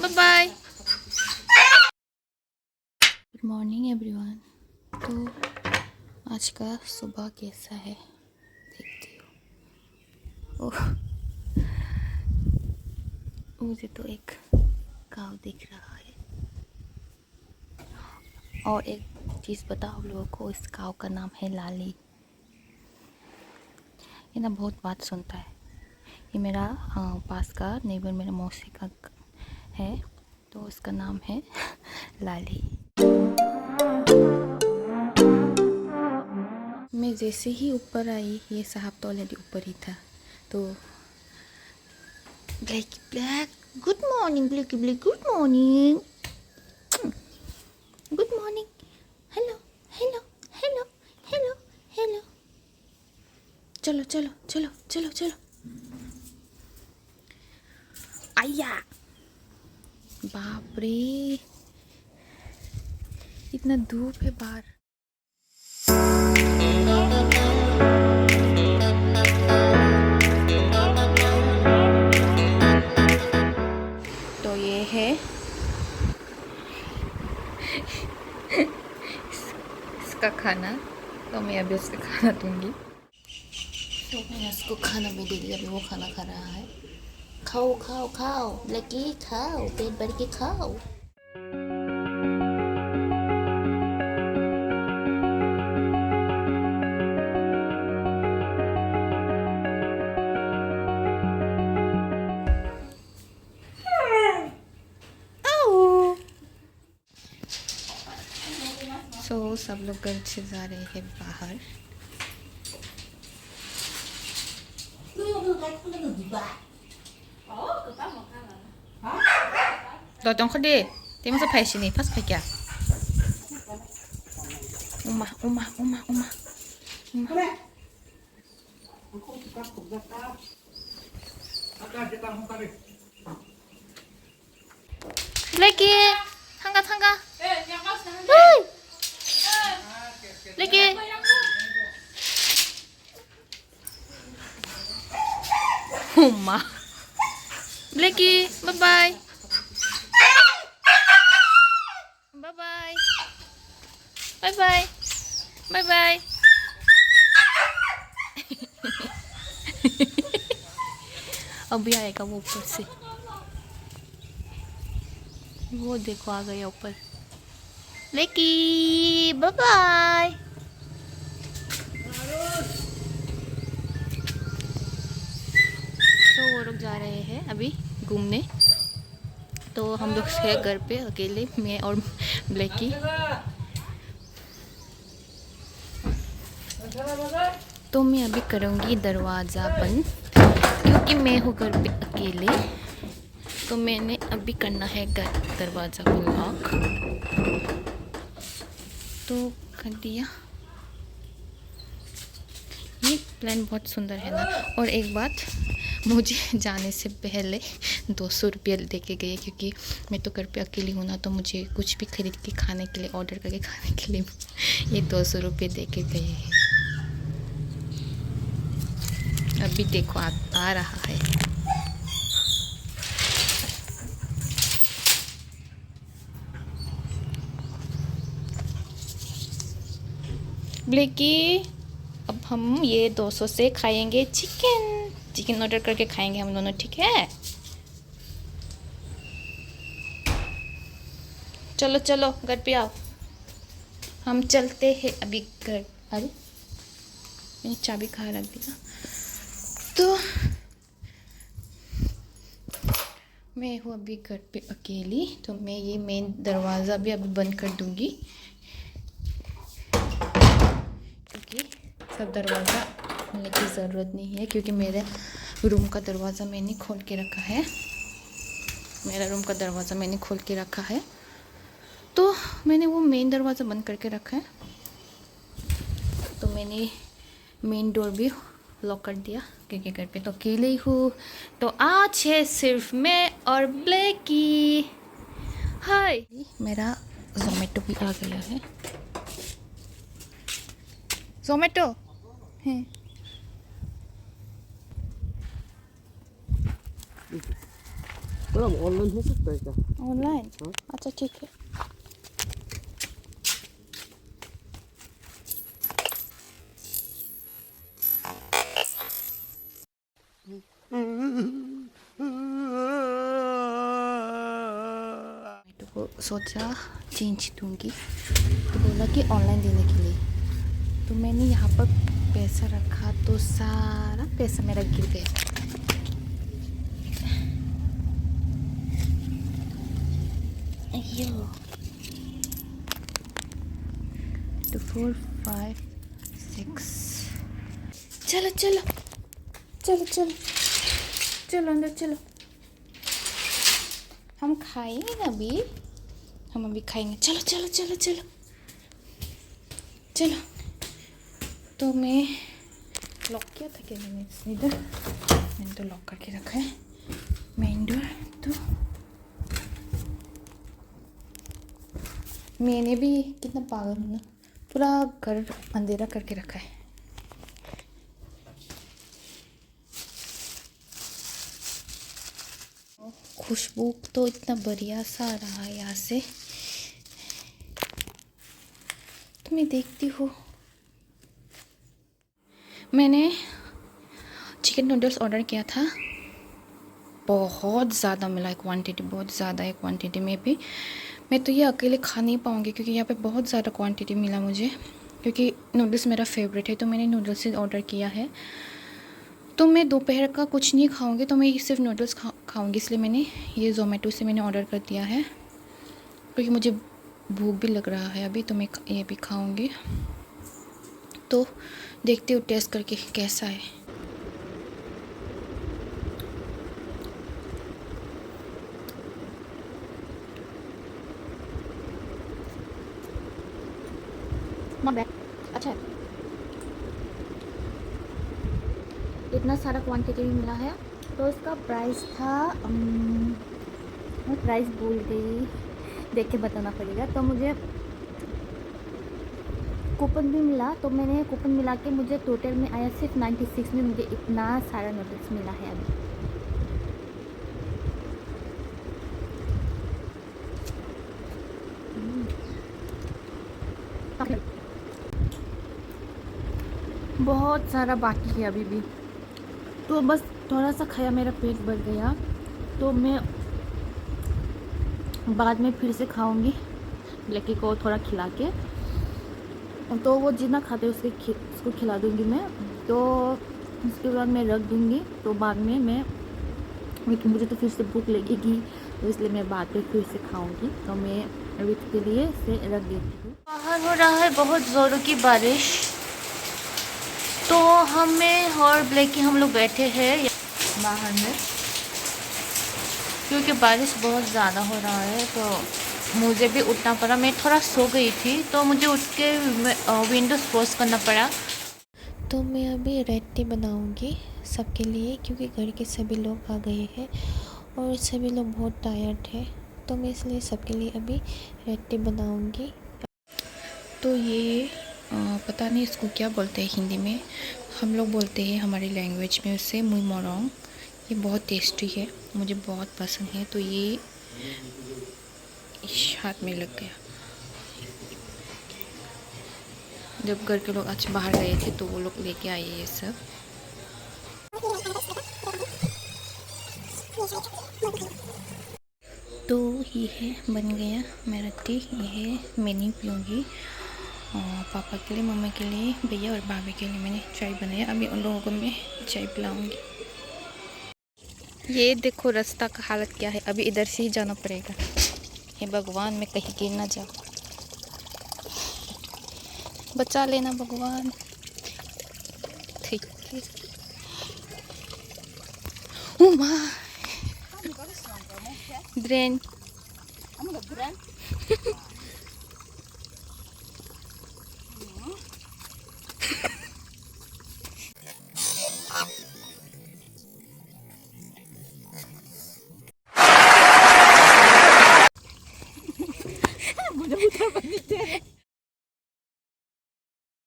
Bye bye. Good morning everyone. तो आज का सुबह कैसा है देखती हो। ओह, मुझे तो एक काव दिख रहा है। और एक चीज़ बताओ आप लोगों को, इस काव का नाम है लाली। ये ना बहुत बात सुनता है। ये मेरा पास का नेबर, मेरा मौसी का है, तो उसका नाम है लाली। मैं जैसे ही ऊपर आई, ये साहब तो ऑलरेडी ऊपर ही था। तो black black, good morning Blackie black, good morning, good morning, hello hello hello hello hello. चलो चलो चलो चलो चलो। आया, बाप रे, इतना धूप है बाहर। तो ये है इसका खाना। तो मैं अभी उसका खाना दूंगी। तो मैंने उसको खाना भी दे दिया, अभी वो खाना खा रहा है। खाओ खाओ खाओ ब्लैकी, खाओ, पेट भर के खाओ। सो सब लोग घर से जा रहे हैं बाहर। Totong ko di. Di mo sa pay sini. Pas pay kya. Uma. Lagi. Tangga. Hey. Lagi. Uma. Lagi. Bye-bye. Bye-bye. Bye-bye. Bye-bye. अभी आएगा वो ऊपर से। वो देखो आ गया ऊपर। लेकी बाय-बाय। तो वो लोग जा रहे हैं अभी घूमने। तो हम लोग है घर पे अकेले, मैं और ब्लैकी। तो मैं अभी करूँगी दरवाज़ा बंद, क्योंकि मैं हूँ घर पे अकेले। तो मैंने अभी करना है दरवाज़ा को लॉक। तो कर दिया। ये प्लान बहुत सुंदर है ना। और एक बात, मुझे जाने से पहले 200 रुपये दे के गए, क्योंकि मैं तो घर पे अकेली हूँ ना। तो मुझे कुछ भी खरीद के खाने के लिए, ऑर्डर करके खाने के लिए ये 200 रुपये दे के गए हैं। अभी देखो आ रहा है। ब्लैकी, अब हम ये 200 से खाएंगे चिकन ऑर्डर करके खाएंगे हम दोनों, ठीक है। चलो चलो घर पे आओ, हम चलते हैं अभी घर। अरे मैंने चाबी कहाँ रख दिया। तो मैं हूँ अभी घर पे अकेली। तो मैं ये मेन दरवाज़ा भी अभी बंद कर दूँगी, क्योंकि सब दरवाज़ा खोलने की ज़रूरत नहीं है। क्योंकि मेरे रूम का दरवाज़ा मैंने खोल के रखा है। तो मैंने वो मेन दरवाज़ा बंद करके रखा है। तो मैंने मेन डोर भी लॉक कर दिया, क्योंकि घर पे तो अकेले ही हूँ। तो आज है सिर्फ मैं और ब्लैकी। हाय, मेरा ज़ोमैटो भी आ गया है। ज़ोमैटो है। मैडम ऑनलाइन हो सकता है क्या? ऑनलाइन? हाँ। अच्छा ठीक है। तो सोचा चेंज दूंगी, तो बोला कि ऑनलाइन देने के लिए। तो मैंने यहाँ पर पैसा रखा तो सारा पैसा मेरा गिर गया। अयो 2 4 5 6। चलो चलो चलो चलो चलो अंदर चलो। हम खाएंगे ना अभी, हम अभी खाएंगे। चलो चलो चलो चलो चलो। तो मैं लॉक किया था क्या मैंने इधर? मैंने तो लॉक करके रखा है मेन डोर। तो मैंने भी कितना पागल हूँ ना, पूरा घर अंधेरा करके रखा है। खुशबू तो इतना बढ़िया सा आ रहा है यहाँ से। तो मैं देखती हूँ। मैंने चिकन नूडल्स ऑर्डर किया था, बहुत ज़्यादा मिला है क्वांटिटी, बहुत ज़्यादा है क्वांटिटी में भी। मैं तो ये अकेले खा नहीं पाऊँगी क्योंकि यहाँ पे बहुत ज़्यादा क्वांटिटी मिला मुझे, क्योंकि नूडल्स मेरा फेवरेट है। तो मैंने नूडल्स ही ऑर्डर किया है। तो मैं दोपहर का कुछ नहीं खाऊंगी, तो मैं सिर्फ नूडल्स खाऊंगी, इसलिए मैंने ये ज़ोमेटो से मैंने ऑर्डर कर दिया है, क्योंकि मुझे भूख भी लग रहा है अभी। तो मैं ये भी खाऊंगी। तो देखते हो टेस्ट करके कैसा है। अच्छा है, इतना सारा क्वांटिटी भी मिला है। तो इसका प्राइस था मैं प्राइस भूल गई, देख के बताना पड़ेगा। तो मुझे कूपन भी मिला, तो मैंने कूपन मिला के मुझे टोटल में आया सिर्फ 96 में। मुझे इतना सारा नूडल्स मिला है अभी। बहुत सारा बाकी है अभी भी, तो बस थोड़ा सा खाया मेरा पेट भर गया। तो मैं बाद में फिर से खाऊंगी ब्लैकी को थोड़ा खिला के। तो वो जितना खाते उसको खिला दूंगी मैं। तो उसके बाद मैं रख दूंगी। तो बाद में मुझे तो फिर से भूख लगेगी, तो इसलिए मैं बाद में फिर से खाऊंगी। तो मैं अभी के लिए से रख देती हूँ। बाहर हो रहा है बहुत ज़ोरों की बारिश। तो हमें और ब्लैकी हम लोग बैठे हैं बाहर में, क्योंकि बारिश बहुत ज़्यादा हो रहा है। तो मुझे भी उठना पड़ा। मैं थोड़ा सो गई थी, तो मुझे उठ के विंडोज़ क्लोज करना पड़ा। तो मैं अभी रेड टी बनाऊंगी सबके लिए, क्योंकि घर के सभी लोग आ गए हैं और सभी लोग बहुत टायर्ड है। तो मैं इसलिए सबके लिए अभी रेड टी बनाऊंगी। तो ये पता नहीं इसको क्या बोलते हैं हिंदी में, हम लोग बोलते हैं हमारी लैंग्वेज में उसे मुई मोरोंग। ये बहुत टेस्टी है, मुझे बहुत पसंद है। तो ये हाथ में लग गया। जब घर के लोग आज बाहर गए थे तो वो लोग लेके आए ये सब। तो ये है बन गया मेरा टी। ये है मैं नहीं पीऊँगी, पापा के लिए, मम्मी के लिए, भैया और भाभी के लिए मैंने चाय बनाया। अभी उन लोगों को मैं चाय पिलाऊंगी। ये देखो रास्ता का हालत क्या है, अभी इधर से ही जाना पड़ेगा। हे भगवान, मैं कहीं गिर ना जाऊँ, बचा लेना भगवान। ठीक है। ओ माँ ब्रेन